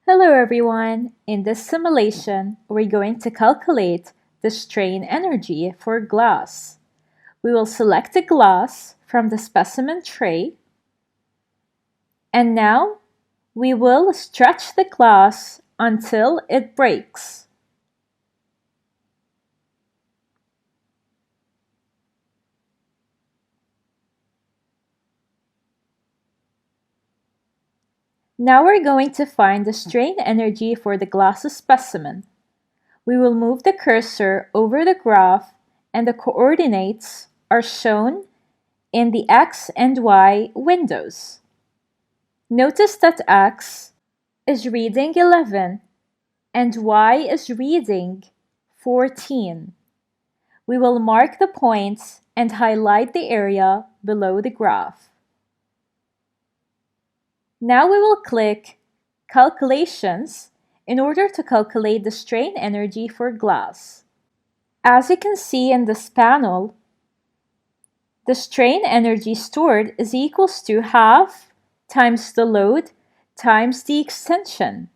Hello everyone! In this simulation, we're going to calculate the strain energy for glass. We will select the glass from the specimen tray, and now we will stretch the glass until it breaks. Now we're going to find the strain energy for the glass specimen. We will move the cursor over the graph and the coordinates are shown in the X and Y windows. Notice that X is reading 11 and Y is reading 14. We will mark the points and highlight the area below the graph. Now we will click Calculations in order to calculate the strain energy for glass. As you can see in this panel, the strain energy stored is equals to half times the load times the extension.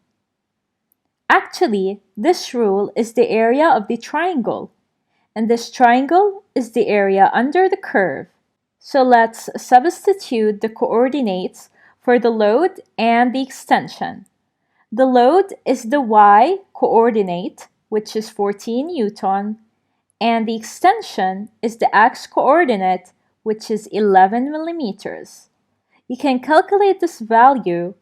Actually, this rule is the area of the triangle, and this triangle is the area under the curve. So let's substitute the coordinates for the load and the extension. The load is the y coordinate, which is 14 Newton, and the extension is the x coordinate, which is 11 millimeters. You can calculate this value,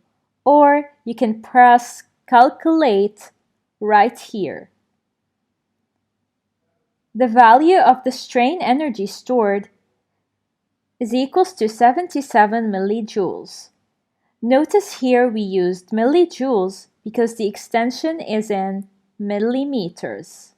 or you can press Calculate right here. The value of the strain energy stored is equals to 77 millijoules. Notice here we used millijoules because the extension is in millimeters.